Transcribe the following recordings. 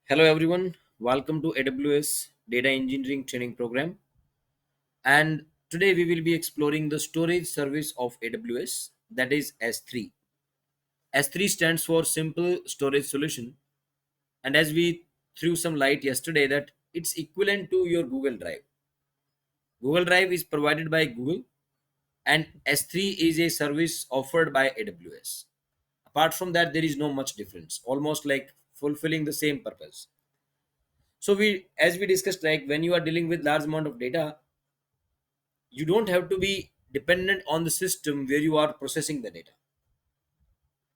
Hello everyone, welcome to AWS Data Engineering Training Program. And today we will be exploring the storage service of AWS, that is S3. S3 stands for Simple Storage Solution, and as we threw some light yesterday, that it's equivalent to your Google Drive. Google Drive is provided by Google, and S3 is a service offered by AWS. Apart from that, there is no much difference, almost like fulfilling the same purpose. So as we discussed, like when you are dealing with large amount of data, you don't have to be dependent on the system where you are processing the data.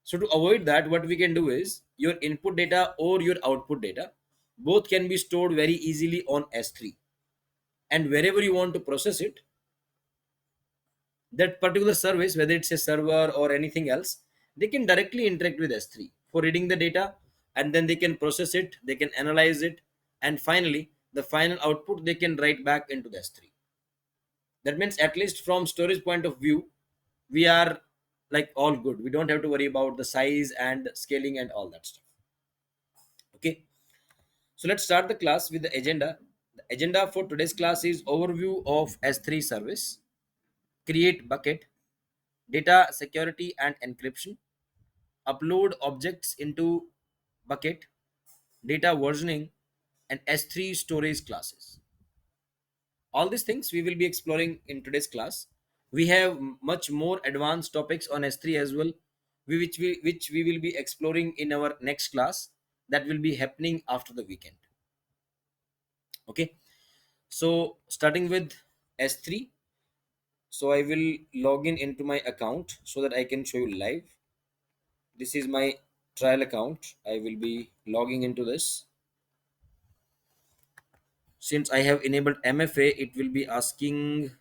So to avoid that, what we can do is your input data or your output data both can be stored very easily on S3, and wherever you want to process it, that particular service, whether it's a server or anything else, they can directly interact with S3 for reading the data, and then they can process it, they can analyze it, and finally the final output they can write back into the S3. That means at least from storage point of view, we are like all good. We don't have to worry about the size and scaling and all that stuff. Okay, so let's start the class with the agenda. The agenda for today's class is overview of S3 service, create bucket, data security and encryption, upload objects into bucket, data versioning, and S3 storage classes. All these things we will be exploring in today's class. We have much more advanced topics on S3 as well, which we will be exploring in our next class, that will be happening after the weekend. Okay, so starting with S3. So I will log in into my account so that I can show you live. This is my trial account. I will be logging into this. Since I have enabled MFA, it will be asking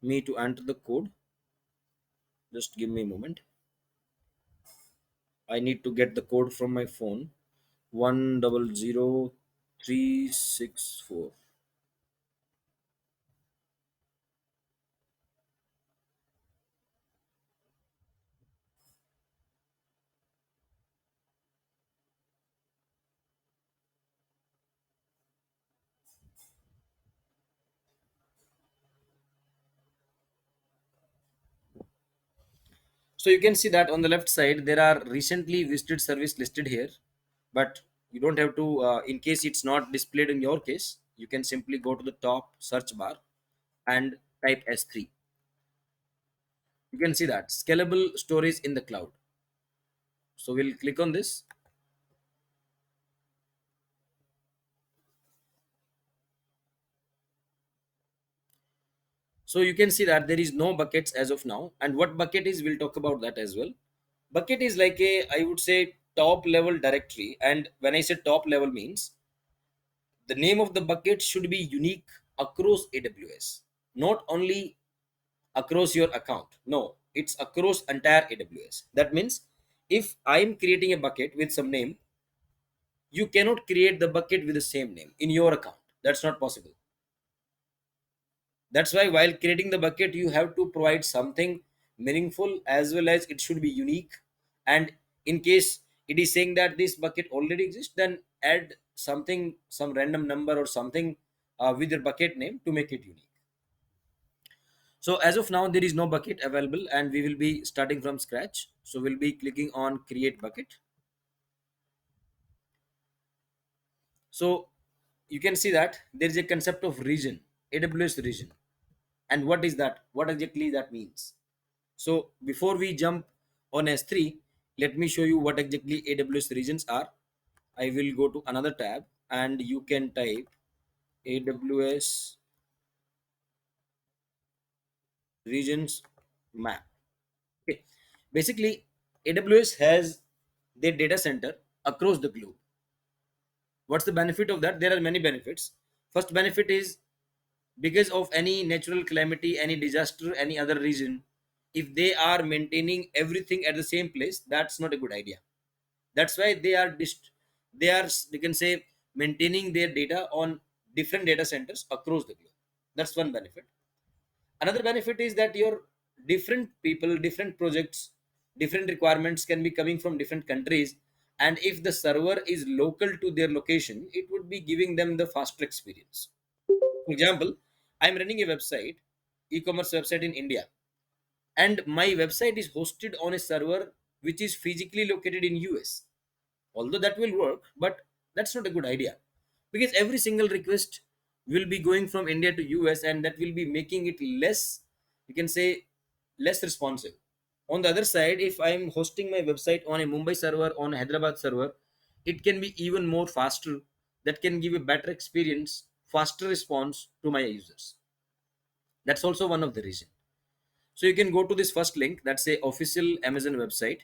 me to enter the code. Just give me a moment. I need to get the code from my phone. 100364. So you can see that on the left side there are recently visited service listed here, but you don't have to. In case it's not displayed in your case, you can simply go to the top search bar and type S3. You can see that scalable storage in the cloud. So we'll click on this. So you can see that there is no buckets as of now. And what bucket is, we'll talk about that as well. Bucket is like a, I would say, top level directory. And when I say top level means the name of the bucket should be unique across AWS, not only across your account. No, it's across entire AWS. That means if I'm creating a bucket with some name, you cannot create the bucket with the same name in your account. That's not possible. That's why while creating the bucket, you have to provide something meaningful as well as it should be unique. And in case it is saying that this bucket already exists, then add something, some random number or something with your bucket name to make it unique. So as of now, there is no bucket available and we will be starting from scratch. So we'll be clicking on create bucket. So you can see that there is a concept of region, AWS region. And what is that? What exactly that means? So before we jump on S3, let me show you what exactly AWS regions are. I will go to another tab and you can type AWS regions map. Okay. Basically, AWS has their data center across the globe. What's the benefit of that? There are many benefits. First benefit is, because of any natural calamity, any disaster, any other reason, if they are maintaining everything at the same place, that's not a good idea. That's why they are, you can say, maintaining their data on different data centers across the globe. That's one benefit. Another benefit is that your different people, different projects, different requirements can be coming from different countries, And if the server is local to their location, it would be giving them the faster experience. For example, I'm running a website, e-commerce website in India, and my website is hosted on a server which is physically located in US. Although that will work, but that's not a good idea, because every single request will be going from India to US, and that will be making it less, you can say, less responsive. On the other side, if I'm hosting my website on a Mumbai server, on a Hyderabad server, it can be even more faster. That can give a better experience, faster response to my users. That's also one of the reason. So you can go to this first link, that's a official Amazon website.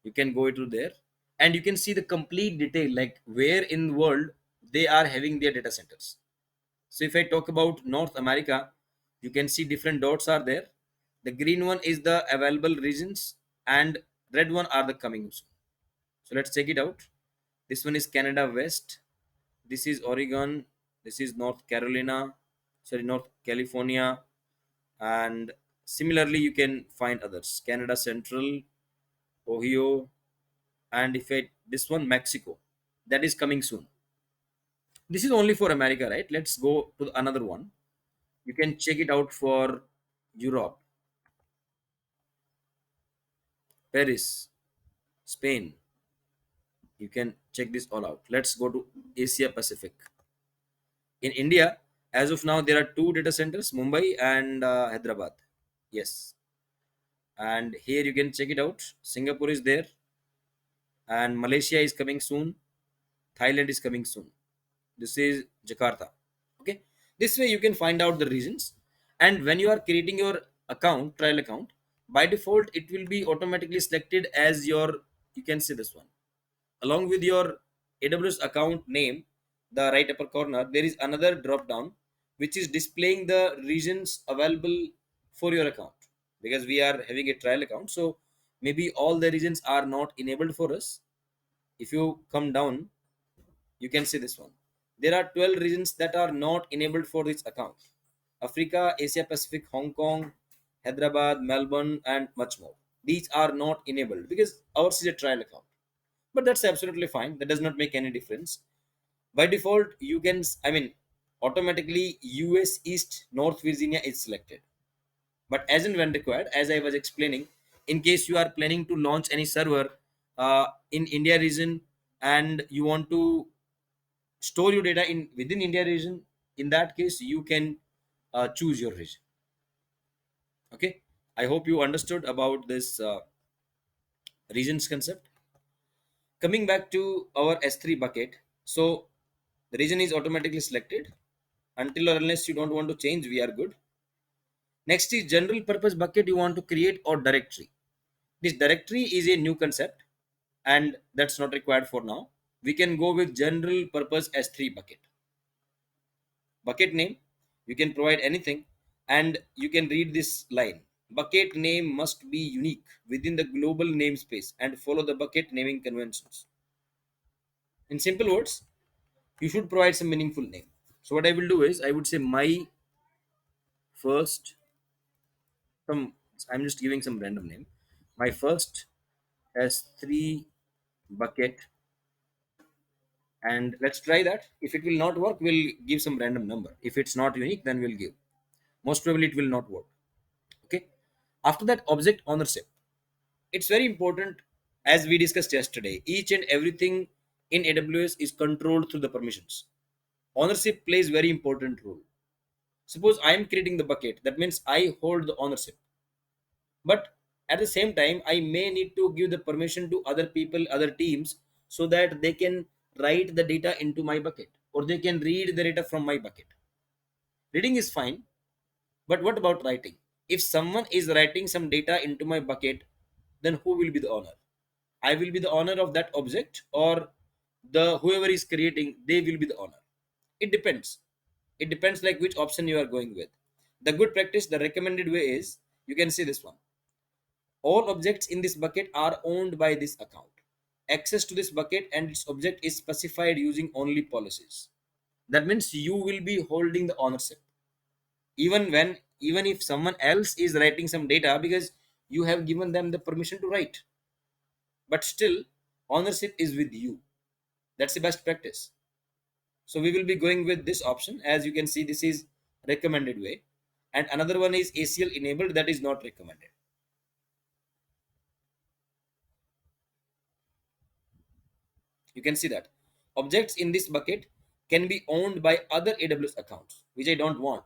You can go to there, and you can see the complete detail, like where in the world they are having their data centers. So if I talk about North America, you can see different dots are there. The green one is the available regions, and red one are the coming soon. So let's check it out. This one is Canada West, this is Oregon, this is North Carolina, sorry, North California, and similarly you can find others, Canada Central, Ohio, and if I this one Mexico, that is coming soon. This is only for America, right? Let's go to another one. You can check it out for Europe, Paris, Spain. You can check this all out. Let's go to Asia Pacific. In India, as of now, there are two data centers, Mumbai and Hyderabad. Yes, and here you can check it out. Singapore is there, and Malaysia is coming soon. Thailand is coming soon. This is Jakarta. Okay, this way you can find out the reasons. And when you are creating your account, trial account, by default it will be automatically selected as your, you can see this one, along with your AWS account name. The right upper corner, there is another drop down which is displaying the regions available for your account, because we are having a trial account, so maybe all the regions are not enabled for us. If you come down, you can see this one. There are 12 regions that are not enabled for this account: Africa, Asia Pacific, Hong Kong, Hyderabad, Melbourne, and much more. These are not enabled because ours is a trial account. But that's absolutely fine. That does not make any difference. By default, you can, I mean, automatically US East North Virginia is selected. But as and when required, as I was explaining, in case you are planning to launch any server in India region, and you want to store your data in within India region, in that case you can choose your region. Okay, I hope you understood about this regions concept. Coming back to our S3 bucket, so the region is automatically selected. Until or unless you don't want to change, we are good. Next is general purpose bucket, you want to create or directory. This directory is a new concept, and that's not required for now. We can go with general purpose S3 bucket. Bucket name, you can provide anything, and you can read this line: bucket name must be unique within the global namespace and follow the bucket naming conventions. In simple words, you should provide some meaningful name. So what I will do is I would say my first, some, I'm just giving some random name, my first S3 bucket, and let's try that. If it will not work, we'll give some random number. If it's not unique, then we'll give, most probably it will not work. Okay, after that, object ownership, it's very important. As we discussed yesterday, each and everything in AWS is controlled through the permissions. Ownership plays very important role. Suppose I am creating the bucket, that means I hold the ownership, but at the same time I may need to give the permission to other people, other teams, so that they can write the data into my bucket, or they can read the data from my bucket. Reading is fine, but what about writing? If someone is writing some data into my bucket, then who will be the owner? I will be the owner of that object, or the whoever is creating, they will be the owner. It depends. It depends like which option you are going with. The good practice, the recommended way is, you can see this one. All objects in this bucket are owned by this account. Access to this bucket and its object is specified using only policies. That means you will be holding the ownership. Even if someone else is writing some data, because you have given them the permission to write, but still ownership is with you. That's the best practice. So we will be going with this option. As you can see, this is recommended way, and another one is ACL enabled, that is not recommended. You can see that objects in this bucket can be owned by other AWS accounts, which I don't want.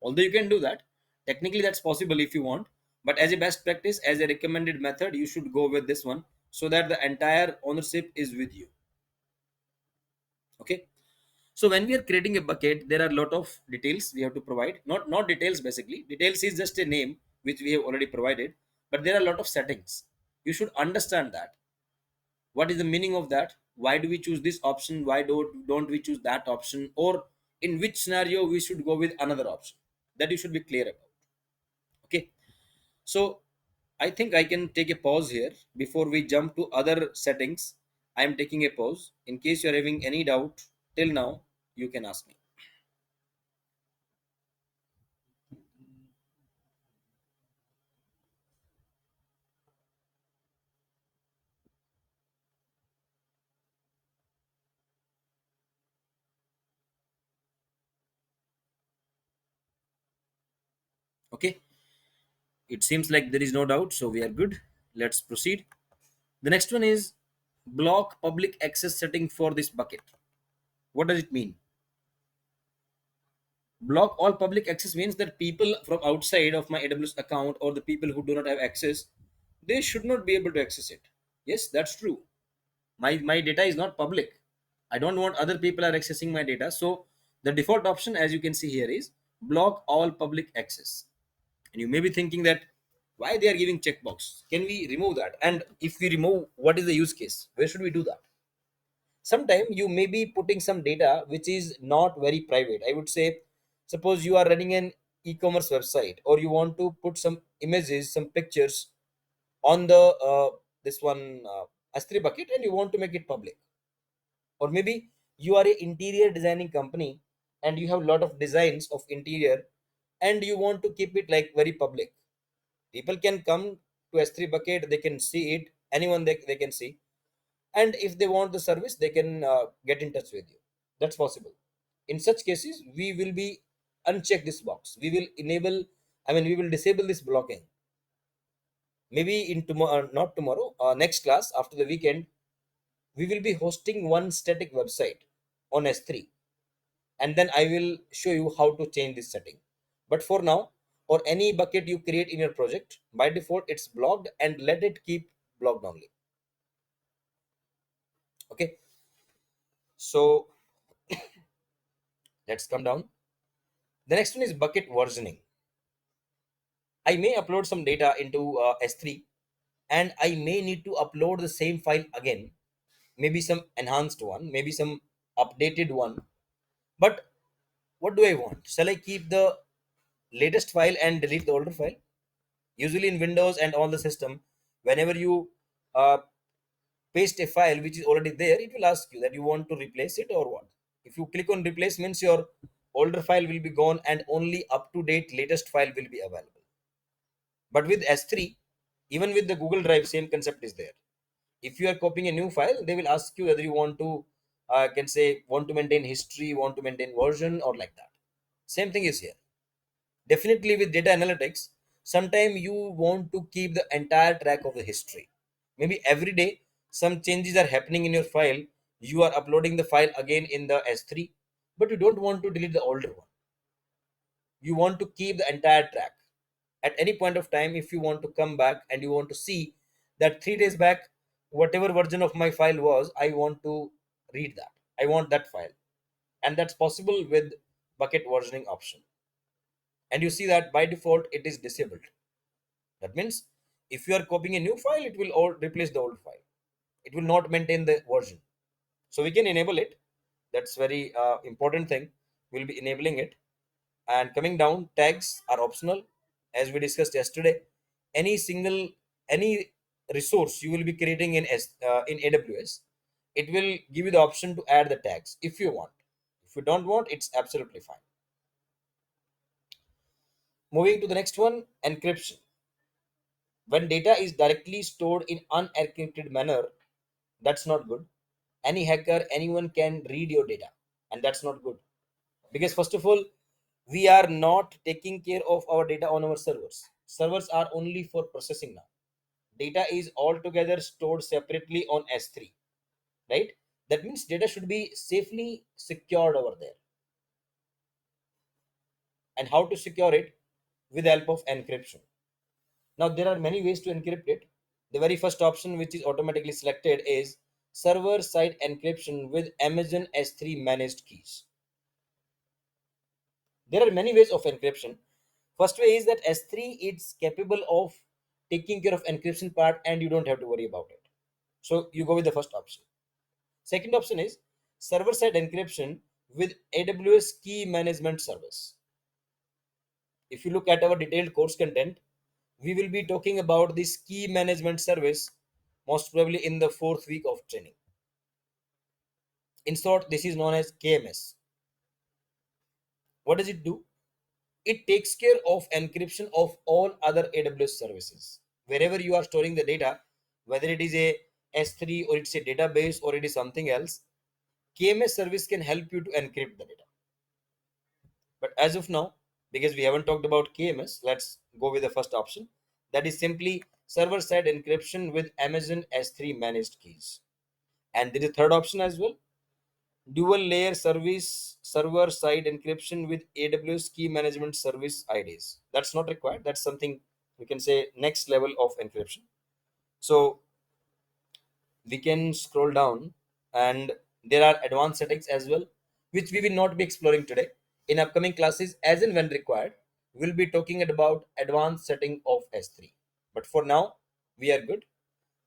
Although you can do that, technically that's possible if you want, but as a best practice, as a recommended method, you should go with this one so that the entire ownership is with you. Okay. So when we are creating a bucket, there are a lot of details we have to provide. Not details basically. Details is just a name which we have already provided, but there are a lot of settings. You should understand that. What is the meaning of that? Why do we choose this option? Why don't we choose that option? Or in which scenario we should go with another option? That you should be clear about. Okay. So I think I can take a pause here before we jump to other settings. I am taking a pause. In case you are having any doubt till now, you can ask me. Okay. It seems like there is no doubt, so we are good. Let's proceed. The next one is block public access setting for this bucket. What does it mean? Block all public access means that people from outside of my AWS account or the people who do not have access, they should not be able to access it. Yes, that's true. My data is not public. I don't want other people are accessing my data. So the default option, as you can see here, is block all public access. And you may be thinking that why they are giving checkbox. Can we remove that? And if we remove, what is the use case? Where should we do that? Sometimes you may be putting some data which is not very private. I would say, suppose you are running an e-commerce website, or you want to put some images, some pictures on the this one S3 bucket, and you want to make it public. Or maybe you are a interior designing company and you have a lot of designs of interior, and you want to keep it like very public. People can come to S3 bucket, they can see it, anyone they can see, and if they want the service, they can get in touch with you. That's possible. In such cases, we will be uncheck this box. We will enable, I mean, we will disable this blocking. Maybe in tomorrow, not tomorrow, next class after the weekend, we will be hosting one static website on S3, and then I will show you how to change this setting. But for now, or any bucket you create in your project, by default it's blocked, and let it keep blocked only. Okay. So let's come down. The next one is bucket versioning. I may upload some data into S3, and I may need to upload the same file again, maybe some enhanced one, maybe some updated one. But what do I want? Shall I keep the latest file and delete the older file? Usually in Windows and all the system, whenever you uh, paste a file which is already there, it will ask you that you want to replace it or what. If you click on replace, means your older file will be gone and only up to date latest file will be available. But with S3, even with the Google Drive, same concept is there. If you are copying a new file, they will ask you whether you want to, can say, want to maintain history, want to maintain version, or like that. Same thing is here. Definitely with data analytics, sometime you want to keep the entire track of the history. Maybe every day some changes are happening in your file. You are uploading the file again in the S3, but you don't want to delete the older one. You want to keep the entire track. At any point of time, if you want to come back and you want to see that 3 days back, whatever version of my file was, I want to read that. I want that file. And that's possible with bucket versioning option. And you see that by default it is disabled. That means if you are copying a new file, it will all replace the old file. It will not maintain the version. So we can enable it. That's very important thing. We'll be enabling it. And coming down, tags are optional. As we discussed yesterday, any single, any resource you will be creating in AWS, it will give you the option to add the tags if you want. If you don't want, it's absolutely fine. Moving to the next one, encryption. When data is directly stored in unencrypted manner, That's not good. Any hacker, anyone can read your data, and that's not good. Because first of all, we are not taking care of our data on our servers. Servers are only for processing now. Data is altogether stored separately on S3, right? That means data should be safely secured over there. And how to secure it? With the help of encryption. Now there are many ways to encrypt it. The very first option which is automatically selected is server side encryption with Amazon S3 managed keys. There are many ways of encryption. First way is that S3 is capable of taking care of encryption part and you don't have to worry about it. So you go with the first option. Second option is server side encryption with AWS key management service. If you look at our detailed course content, we will be talking about this key management service most probably in the fourth week of training. In short, this is known as KMS. What does it do? It takes care of encryption of all other AWS services. Wherever you are storing the data, whether it is a S3 or it's a database or it is something else, KMS service can help you to encrypt the data. But as of now, because we haven't talked about KMS, let's go with the first option. That is simply server side encryption with Amazon S3 managed keys. And there is a third option as well, dual layer service server side encryption with AWS key management service IDs. That's not required. That's something we can say next level of encryption. So we can scroll down and there are advanced settings as well, which we will not be exploring today. In upcoming classes, as and when required, we'll be talking about advanced setting of S3. But for now, we are good.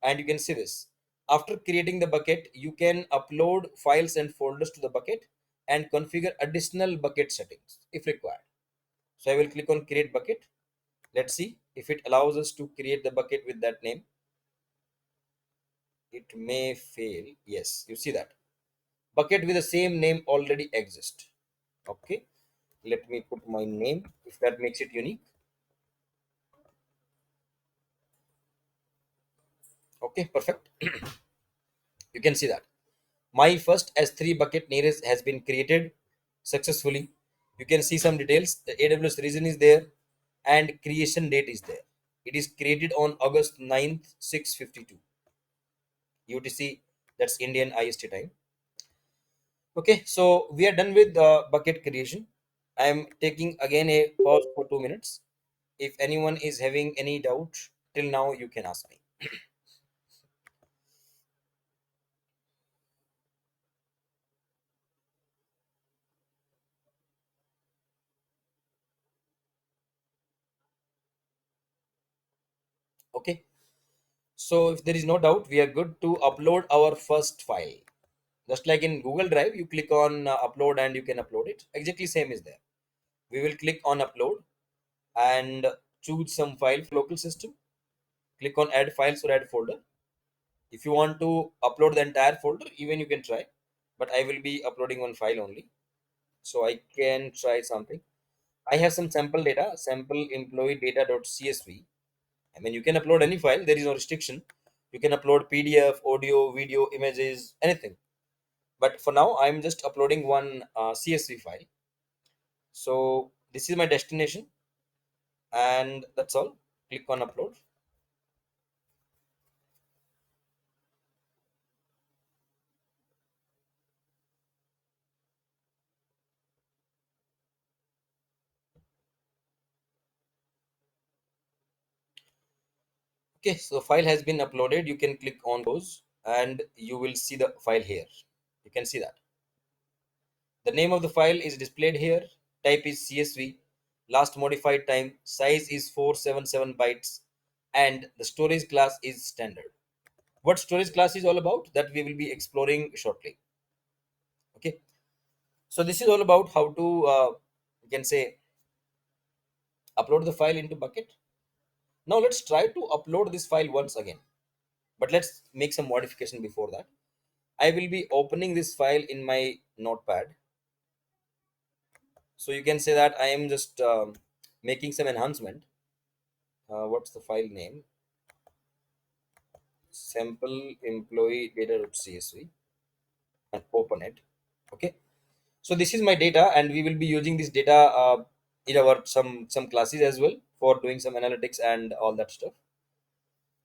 And you can see this. After creating the bucket, you can upload files and folders to the bucket and configure additional bucket settings if required. So I will click on create bucket. Let's see if it allows us to create the bucket with that name. It may fail. Yes, you see that bucket with the same name already exists. Okay, let me put my name if that makes it unique. Okay, perfect. You can see that my first S3 bucket nearest has been created successfully. You can see some details. The AWS region is there and creation date is there. It is created on August 9th, 6:52 UTC, that's Indian IST time. Okay, so we are done with the bucket creation. I am taking again a pause for 2 minutes. If anyone is having any doubt till now, you can ask me. Okay, so if there is no doubt, we are good to upload our first file. Just like in Google Drive, you click on upload and you can upload it. Exactly same is there. We will click on upload and choose some file for local system. Click on add files or add folder. If you want to upload the entire folder, even you can try. But I will be uploading one file only. So I can try something. I have some sample data, sample employee data.csv. I mean, you can upload any file. There is no restriction. You can upload PDF, audio, video, images, anything. But for now, I'm just uploading one CSV file. So this is my destination and that's all. Click on upload. Okay, so file has been uploaded. You can click on those and you will see the file here. You can see that the name of the file is displayed here. Type is CSV. Last modified time size is 477 bytes and the storage class is standard. What storage class is all about, that we will be exploring shortly. Okay, so this is all about how to you can say upload the file into bucket. Now let's try to upload this file once again, but let's make some modification before that. I will be opening this file in my notepad. So you can say that I am just making some enhancement. What's the file name? sample employee data.csv and open it. Okay, so this is my data, and we will be using this data in our some classes as well for doing some analytics and all that stuff.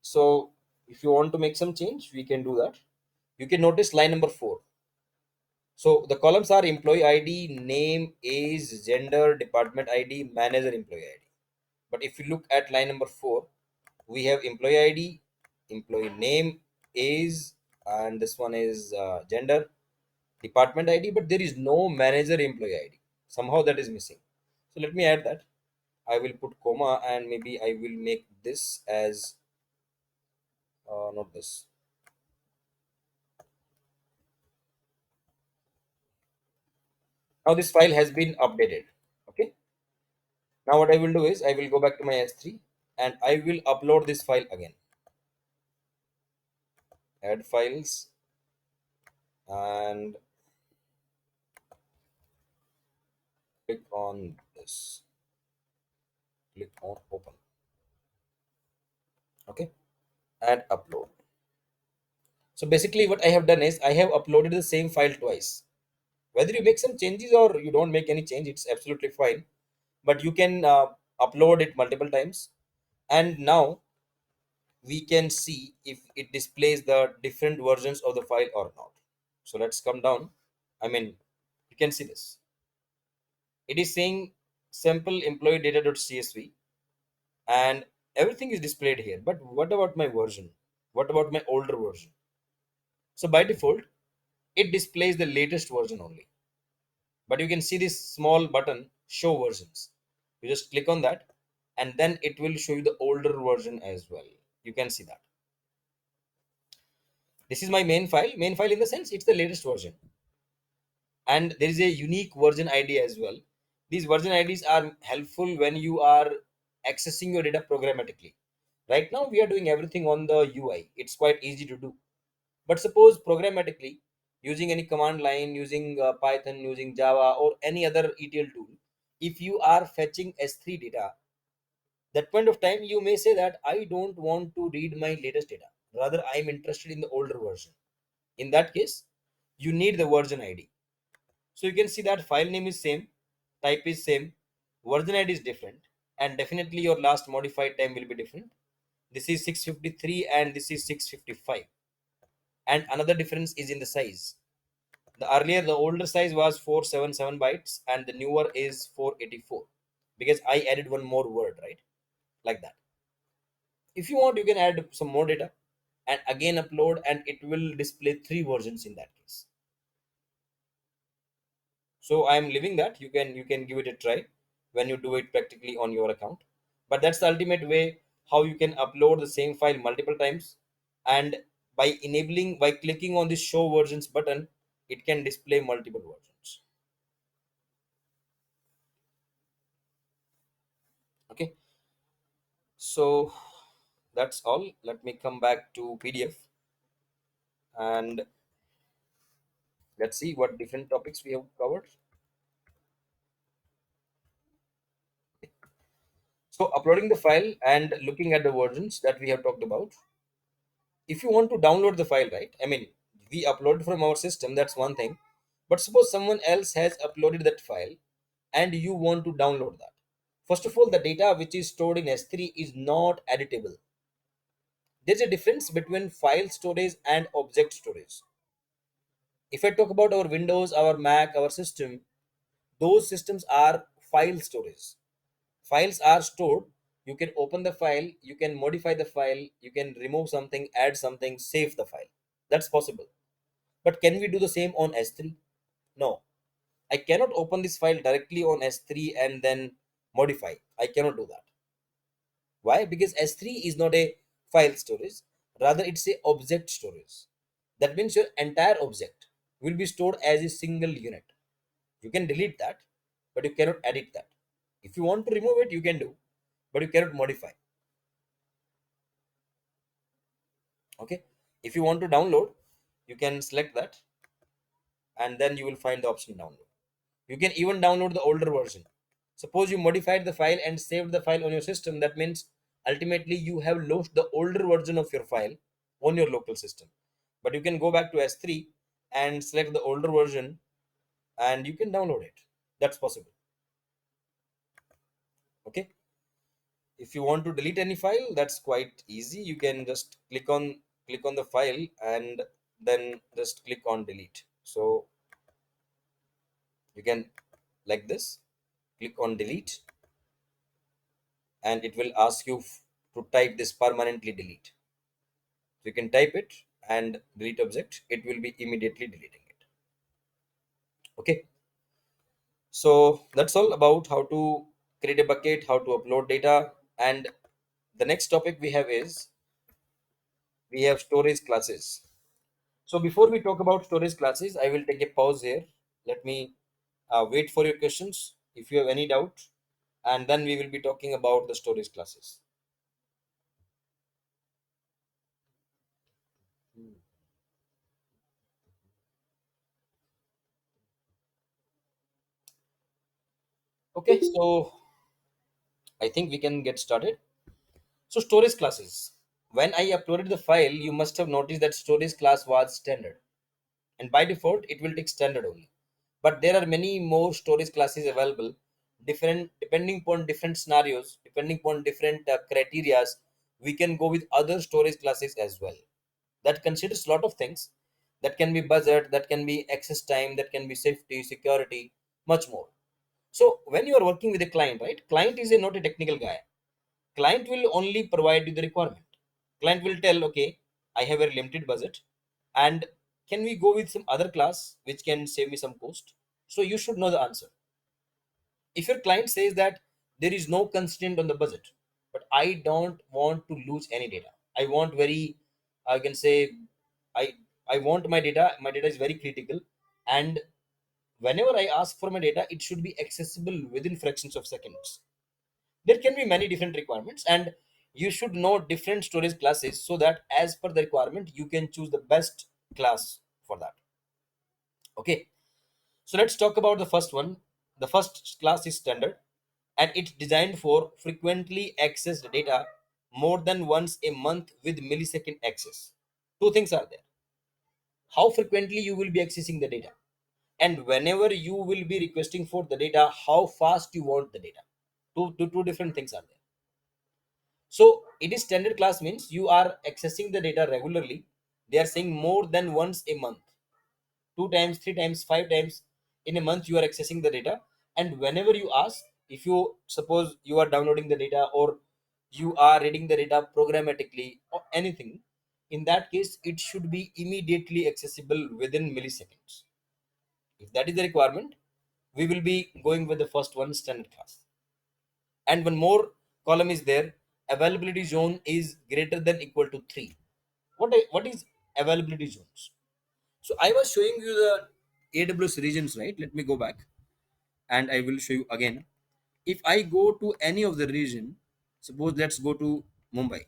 So if you want to make some change, we can do that. You can notice line number 4. So the columns are employee ID, name, age, gender, department ID, manager employee ID. But if you look at line number 4, we have employee ID, employee name, age, and this one is gender, department ID, but there is no manager employee ID. Somehow that is missing. So let me add that. I will put comma, and maybe I will make this as not this. Now this file has been updated. Okay. Now what I will do is I will go back to my S3 and I will upload this file again. Add files and click on this. Click on open. Okay. And upload. So basically what I have done is I have uploaded the same file twice. Whether you make some changes or you don't make any change, it's absolutely fine. But you can upload it multiple times. And now we can see if it displays the different versions of the file or not. So let's come down. I mean, you can see this. It is saying sample employee data.csv and everything is displayed here. But what about my version? What about my older version? So by default, it displays the latest version only. But you can see this small button show versions. You just click on that and then it will show you the older version as well. You can see that. This is my main file in the sense it's the latest version, and there is a unique version id as well. These version ids are helpful when you are accessing your data programmatically. Right now we are doing everything on the ui, it's quite easy to do. But suppose programmatically, using any command line, using python, using java or any other etl tool, if you are fetching s3 data, that point of time you may say that I don't want to read my latest data, rather I am interested in the older version. In that case, you need the version id. So you can see that file name is same, type is same, version ID is different, and definitely your last modified time will be different. This is 653 and this is 655. And another difference is in the size. The older size was 477 bytes and the newer is 484 because I added one more word, right? Like that. If you want, you can add some more data and again upload, and it will display 3 versions in that case. So I am leaving that. You can give it a try when you do it practically on your account. But that's the ultimate way how you can upload the same file multiple times, and by clicking on this show versions button, it can display multiple versions. Okay, so that's all. Let me come back to pdf and let's see what different topics we have covered. So uploading the file and looking at the versions that we have talked about. If you want to download the file, right, I mean, we upload from our system, that's one thing. But suppose someone else has uploaded that file and you want to download that. First of all, the data which is stored in s3 is not editable. There's a difference between file storage and object storage. If I talk about our windows, our mac, our system, those systems are file storage. Files are stored. You can open the file, you can modify the file, you can remove something, add something, save the file. That's possible. But can we do the same on s3? No. I cannot open this file directly on s3 and then modify. I cannot do that. Why? Because s3 is not a file storage, rather it's a object storage. That means your entire object will be stored as a single unit. You can delete that, but you cannot edit that. If you want to remove it, you can do, but you cannot modify. Okay, if you want to download, you can select that and then you will find the option download. You can even download the older version. Suppose you modified the file and saved the file on your system, that means ultimately you have lost the older version of your file on your local system. But you can go back to S3 and select the older version and you can download it. That's possible. Okay. If you want to delete any file, that's quite easy. You can just click on the file and then just click on delete. So you can, like this, click on delete, and it will ask you to type this permanently delete. So you can type it and delete object, it will be immediately deleting it. Okay. So that's all about how to create a bucket, how to upload data. And the next topic we have is we have storage classes. So before we talk about storage classes, I will take a pause here. Let me wait for your questions if you have any doubt, and then we will be talking about the storage classes. Okay, so I think we can get started. So storage classes. When I uploaded the file, you must have noticed that storage class was standard, and by default it will take standard only. But there are many more storage classes available, different depending upon different scenarios, depending upon different criterias. We can go with other storage classes as well. That considers a lot of things. That can be budget, that can be access time, that can be safety, security, much more. So when you are working with a client, right? Client is not a technical guy. Client will only provide you the requirement. Client will tell, okay, I have a limited budget, and can we go with some other class which can save me some cost? So you should know the answer. If your client says that there is no constraint on the budget, but I don't want to lose any data, I want very, I can say, i I want my data is very critical, and whenever I ask for my data, it should be accessible within fractions of seconds. There can be many different requirements, and you should know different storage classes so that as per the requirement you can choose the best class for that. Okay, so let's talk about the first one. The first class is standard, and it's designed for frequently accessed data more than once a month with millisecond access. Two things are there: how frequently you will be accessing the data, and whenever you will be requesting for the data, how fast you want the data. Two different things are there. So it is standard class means you are accessing the data regularly. They are saying more than once a month, two times, three times, five times in a month you are accessing the data. And whenever you ask, if you suppose you are downloading the data or you are reading the data programmatically or anything, in that case it should be immediately accessible within milliseconds. If that is the requirement, we will be going with the first one, standard class. And one more column is there: availability zone is greater than equal to 3. What is availability zones? So I was showing you the AWS regions, right? Let me go back and I will show you again. If I go to any of the region, suppose let's go to Mumbai,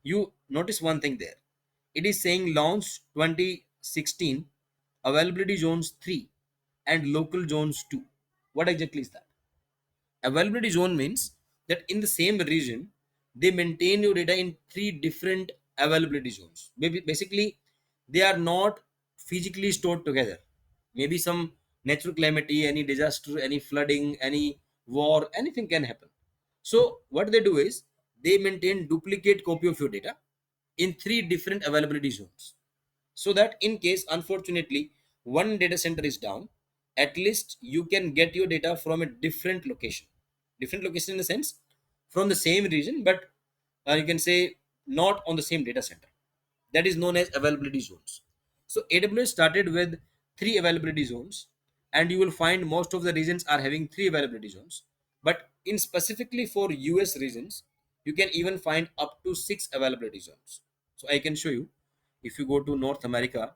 you notice one thing there. It is saying launch 2016, availability zones 3, and local zones 2. What exactly is that? Availability zone means that in the same region, they maintain your data in three different availability zones. Maybe basically, they are not physically stored together. Maybe some natural calamity, any disaster, any flooding, any war, anything can happen. So what they do is they maintain duplicate copy of your data in three different availability zones, so that in case unfortunately one data center is down, at least you can get your data from a different location in the sense from the same region, but you can say not on the same data center. That is known as availability zones. So AWS started with three availability zones, and you will find most of the regions are having three availability zones. But in specifically for US regions, you can even find up to six availability zones. So I can show you. If you go to North America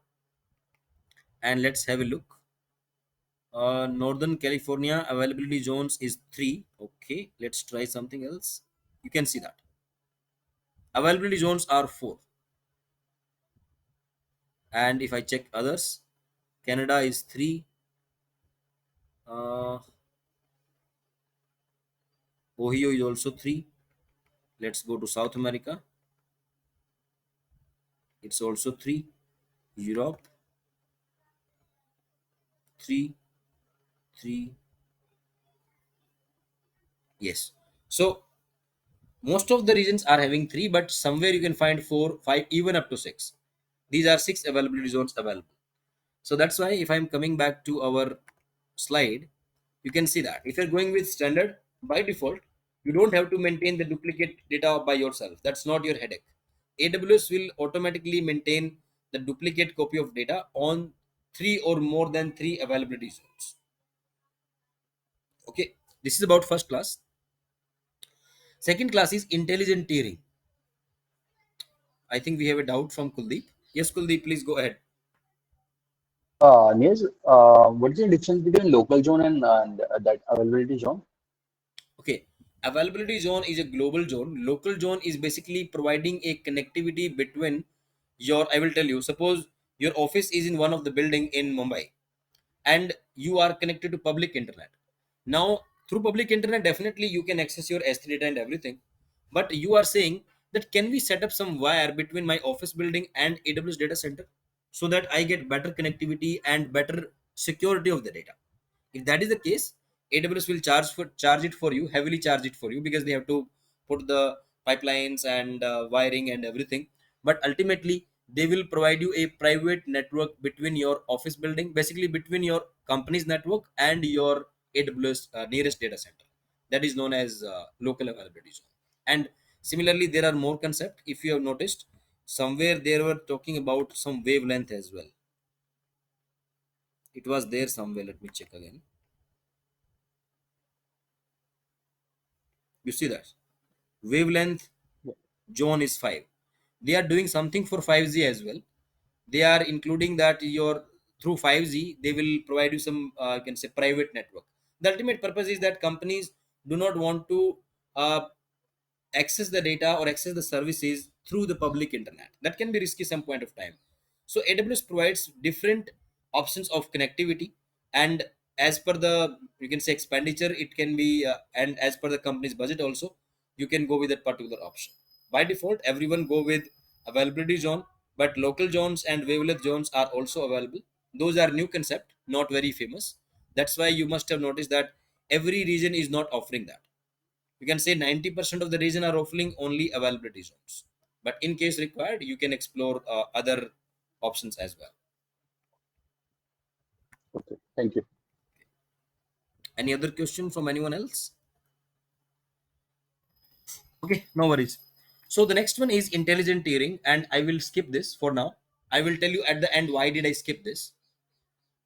and let's have a look. Northern California availability zones is 3. Okay, let's try something else. You can see that availability zones are 4. And if I check others, Canada is 3. uh, Ohio is also 3. Let's go to South America. It's also 3. Europe 3, 3. Yes. So most of the regions are having 3, but somewhere you can find 4, 5, even up to 6. These are 6 availability zones available. So that's why if I'm coming back to our slide, you can see that if you're going with standard, by default, you don't have to maintain the duplicate data by yourself. That's not your headache. AWS will automatically maintain the duplicate copy of data on 3 or more than 3 availability zones. Okay, this is about first class. Second class is intelligent tiering. I think we have a doubt from Kuldeep. Yes, Kuldeep, please go ahead. Neils, what is the difference between local zone and that availability zone? Okay, availability zone is a global zone. Local zone is basically providing a connectivity between your. I will tell you. Suppose your office is in one of the building in Mumbai, and you are connected to public internet. Now, through public internet, definitely you can access your S3 data and everything. But you are saying that can we set up some wire between my office building and AWS data center so that I get better connectivity and better security of the data? If that is the case, AWS will charge it for you, heavily charge it for you, because they have to put the pipelines and wiring and everything. But ultimately, they will provide you a private network between your office building, basically between your company's network and your AWS nearest data center. That is known as local availability zone. And similarly, there are more concepts. If you have noticed, somewhere they were talking about some wavelength as well. It was there somewhere. Let me check again. You see that wavelength zone is 5. They are doing something for 5G as well. They are including that your through 5G they will provide you some you can say private network. The ultimate purpose is that companies do not want to uh, access the data or access the services through the public internet. That can be risky some point of time. So AWS provides different options of connectivity, and as per the you can say expenditure, it can be and as per the company's budget also, you can go with that particular option. By default, everyone go with availability zone, but local zones and wavelength zones are also available. Those are new concept, not very famous. That's why you must have noticed that every region is not offering that. You can say 90% of the region are offering only availability zones, but in case required you can explore other options as well. Okay, thank you. Any other question from anyone else? Okay, no worries. So the next one is intelligent tiering, and I will skip this for now. I will tell you at the end why did I skip this.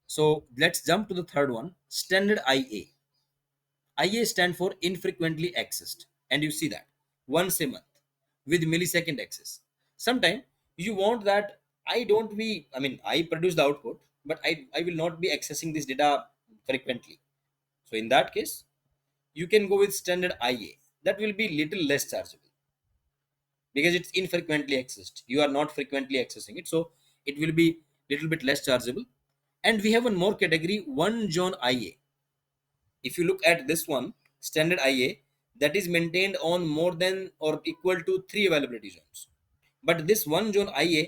So let's jump to the third one, standard IA stand for infrequently accessed, and you see that once a month with millisecond access. Sometimes you want that I don't be, I mean, I produce the output, but I will not be accessing this data frequently. So in that case, you can go with standard IA. That will be little less chargeable because it's infrequently accessed. You are not frequently accessing it, so it will be little bit less chargeable. And we have one more category, one zone IA. If you look at this one, standard IA, that is maintained on more than or equal to 3 availability zones. But this one zone IA,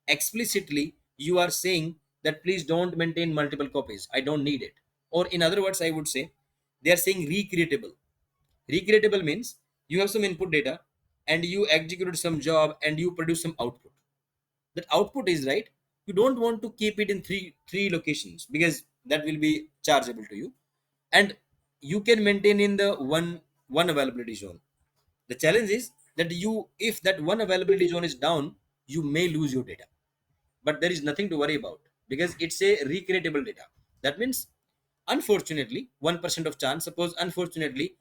explicitly, you are saying that please don't maintain multiple copies. I don't need it. Or in other words, I would say they are saying recreatable. Recreatable means you have some input data and you executed some job and you produce some output. That output is right. You don't want to keep it in three locations because that will be chargeable to you, and you can maintain in the one availability zone. The challenge is that you, if that one availability zone is down, you may lose your data, but there is nothing to worry about because it's a recreatable data. That means unfortunately 1% of chance, suppose unfortunately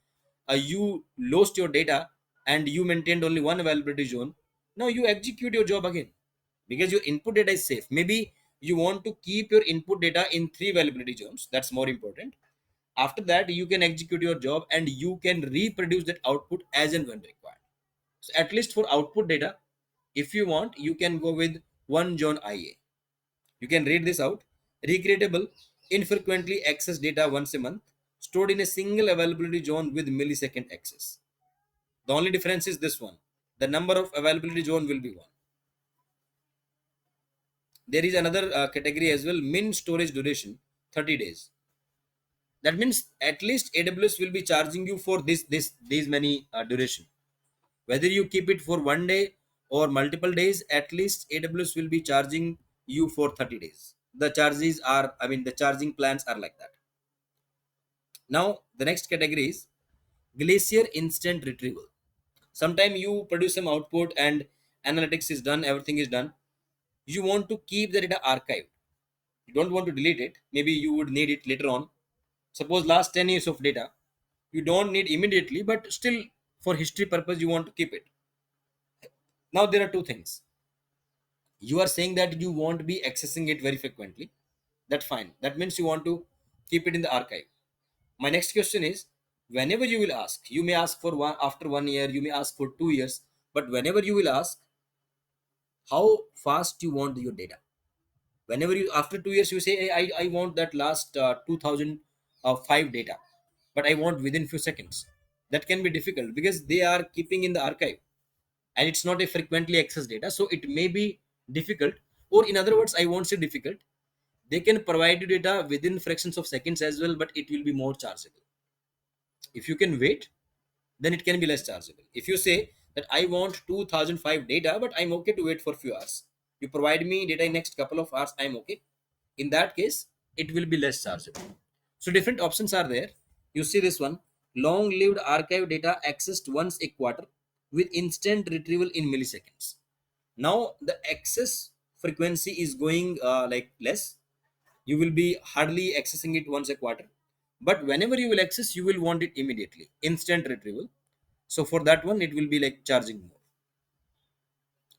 you lost your data and you maintained only one availability zone. Now you execute your job again because your input data is safe. Maybe you want to keep your input data in 3 availability zones, that's more important. After that you can execute your job and you can reproduce that output as and when required. So at least for output data, if you want, you can go with one zone IA. You can read this out. Recreatable, infrequently accessed data once a month, stored in a single availability zone with millisecond access. The only difference is this one. The number of availability zone will be one. there is another category as well, min storage duration 30 days. That means at least AWS will be charging you for this these many duration. Whether you keep it for 1 day or multiple days, at least AWS will be charging you for 30 days. The charges are, I mean, the charging plans are like that. Now the next category is glacier instant retrieval. Sometime you produce some output and analytics is done, everything is done. You want to keep the data archived. You don't want to delete it. Maybe you would need it later on. Suppose last 10 years of data you don't need immediately, but still for history purpose you want to keep it. Now there are two things. You are saying that you won't be accessing it very frequently. That's fine. That means you want to keep it in the archive. My next question is, whenever you will ask, you may ask for one after 1 year, you may ask for 2 years, but whenever you will ask, how fast you want your data. Whenever you after 2 years you say, hey, I want that last 2005 data, but I want within few seconds. That can be difficult because they are keeping in the archive and it's not a frequently accessed data, so it may be difficult. Or in other words, I won't say difficult, they can provide you data within fractions of seconds as well, but it will be more chargeable. If you can wait, then it can be less chargeable. If you say that I want 2005 data, but I'm okay to wait for few hours, you provide me data in next couple of hours, I'm okay. In that case, it will be less chargeable. So different options are there. You see this one, long lived archive data accessed once a quarter with instant retrieval in milliseconds. Now the access frequency is going like less. You will be hardly accessing it once a quarter, but whenever you will access, you will want it immediately, instant retrieval. So for that one, it will be like charging more.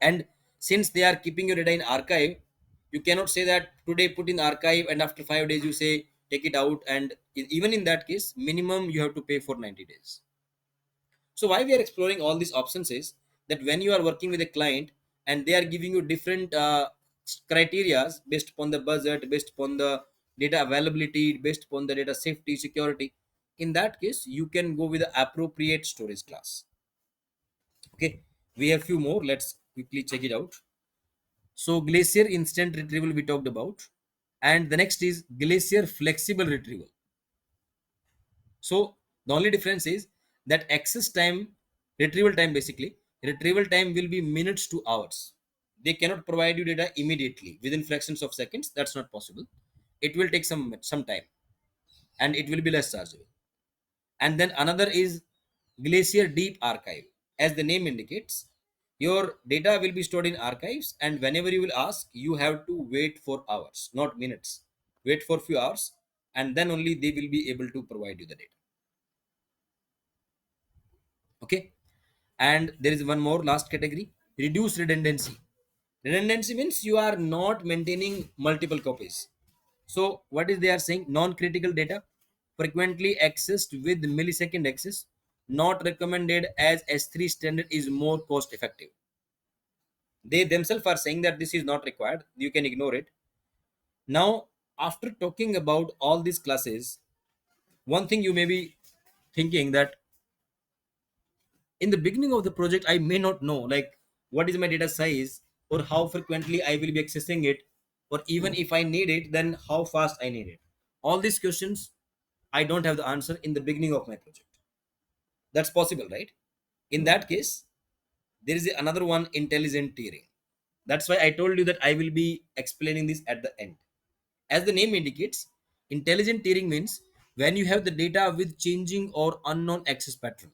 And since they are keeping your data in archive, you cannot say that today put in archive and after 5 days you say take it out. And even in that case, minimum you have to pay for 90 days. So why we are exploring all these options is that when you are working with a client and they are giving you different criterias based upon the budget, based upon the data availability, based upon the data safety, security, in that case you can go with the appropriate storage class. Okay, we have few more. Let's quickly check it out. So glacier instant retrieval we talked about, and the next is glacier flexible retrieval. So the only difference is that access time, retrieval time basically, retrieval time will be minutes to hours. They cannot provide you data immediately within fractions of seconds. That's not possible. It will take some time, and it will be less chargeable. And then another is glacier deep archive. As the name indicates, your data will be stored in archives, and whenever you will ask, you have to wait for hours, not minutes. Wait for few hours, and then only they will be able to provide you the data. Okay. And there is one more last category, reduce redundancy. Redundancy means you are not maintaining multiple copies. So what is they are saying, non-critical data frequently accessed with millisecond access, not recommended as S3 standard is more cost effective. They themselves are saying that this is not required, you can ignore it. Now after talking about all these classes, one thing you may be thinking that in the beginning of the project I may not know like what is my data size or how frequently I will be accessing it, or even if I need it then how fast I need it. All these questions I don't have the answer in the beginning of my project. That's possible, right? In that case, there is another one, intelligent tiering. That's why I told you that I will be explaining this at the end. As the name indicates, intelligent tiering means when you have the data with changing or unknown access pattern.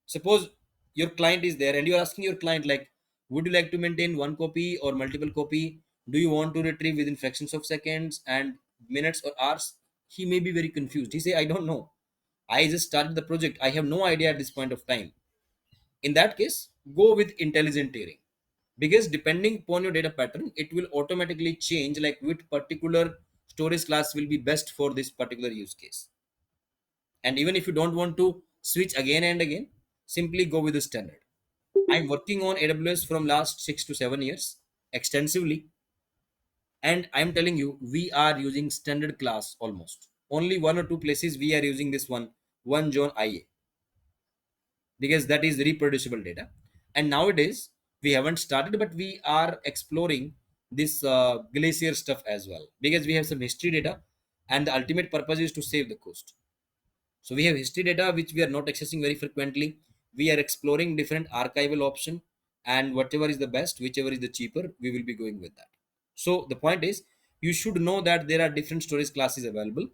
Suppose your client is there and you're asking your client like, would you like to maintain one copy or multiple copy? Do you want to retrieve within fractions of seconds and minutes or hours? He may be very confused. He say, I don't know, I just started the project, I have no idea at this point of time. In that case, go with intelligent tiering, because depending upon your data pattern it will automatically change like which particular storage class will be best for this particular use case. And even if you don't want to switch again and again, simply go with the standard. I'm working on AWS from last 6 to 7 years extensively, and I'm telling you we are using standard class almost. Only one or two places we are using this one John IA, because that is reproducible data. And nowadays we haven't started, but we are exploring this glacier stuff as well, because we have some history data, and the ultimate purpose is to save the cost. So we have history data which we are not accessing very frequently. We are exploring different archival option, and whatever is the best, whichever is the cheaper, we will be going with that. So the point is, you should know that there are different storage classes available,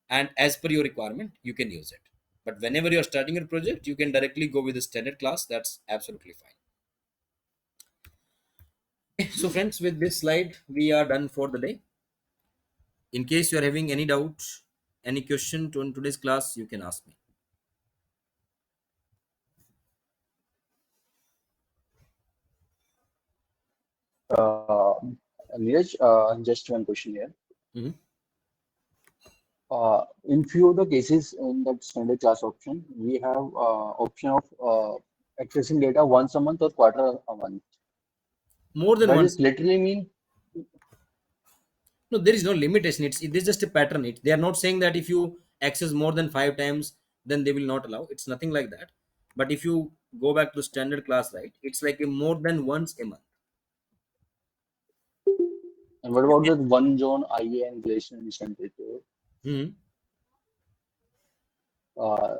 and as per your requirement, you can use it. But whenever you are starting your project, you can directly go with the standard class. That's absolutely fine. So friends, with this slide, we are done for the day. In case you are having any doubts, any question to in today's class, you can ask me. Uh, Neeraj, just one question here. Mhm. In few of the cases in that standard class option, we have option of accessing data once a month or quarter a month. More than Does once. it literally mean? No, there is no limitation. It is just a pattern. They are not saying that if you access more than 5 times, then they will not allow. It's nothing like that. But if you go back to standard class, right, it's like a more than once a month. And what about the one zone IA and glacial incentive? Mhm. Uh,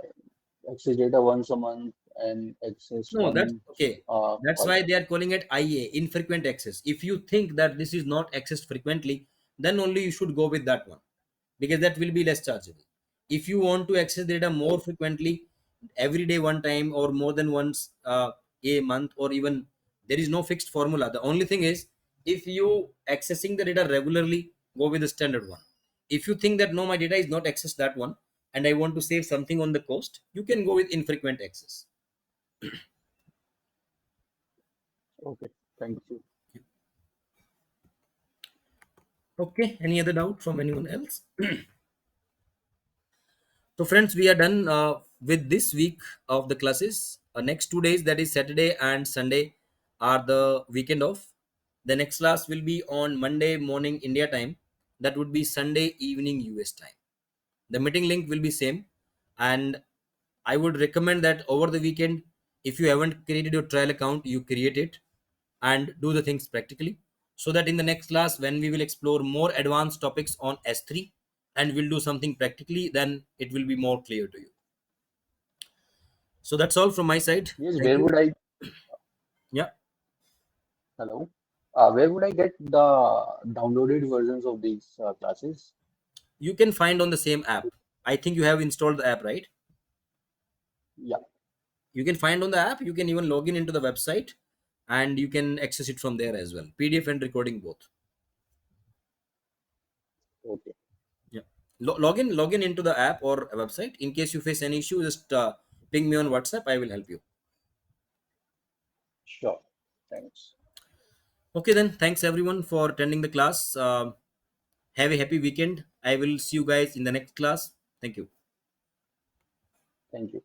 access data once a month and access No, that's once okay. That's why quarter. they are calling it IA, infrequent access. If you think that this is not accessed frequently, then only you should go with that one, because that will be less chargeable. If you want to access data more frequently, every day one time or more than once a month, or even, there is no fixed formula. The only thing is, if you accessing the data regularly, go with the standard one. If you think that no, my data is not accessed that one, and I want to save something on the cost, you can go with infrequent access. Okay, thank you. Okay, any other doubt from anyone else? So, friends, we are done with this week of the classes. Next 2 days, that is Saturday and Sunday, are the weekend off. The next class will be on Monday morning India time. That would be Sunday evening US time. The meeting link will be same, and I would recommend that over the weekend, if you haven't created your trial account, you create it and do the things practically, so that in the next class, when we will explore more advanced topics on S3 and we'll do something practically, then it will be more clear to you. So that's all from my side. Yes, Thank where you. would I, Yeah, hello? Where would I get the downloaded versions of these classes? you can find on the same app. I think you have installed the app, right? Yeah, You can find on the app. You can even log in into the website, and you can access it from there as well, PDF and recording both. okay, Yeah. Log in into the app or a website. In case you face any issue, just ping me on WhatsApp. I will help you. sure. Thanks. Okay, then. Thanks everyone for attending the class. Have a happy weekend. I will see you guys in the next class. Thank you. Thank you.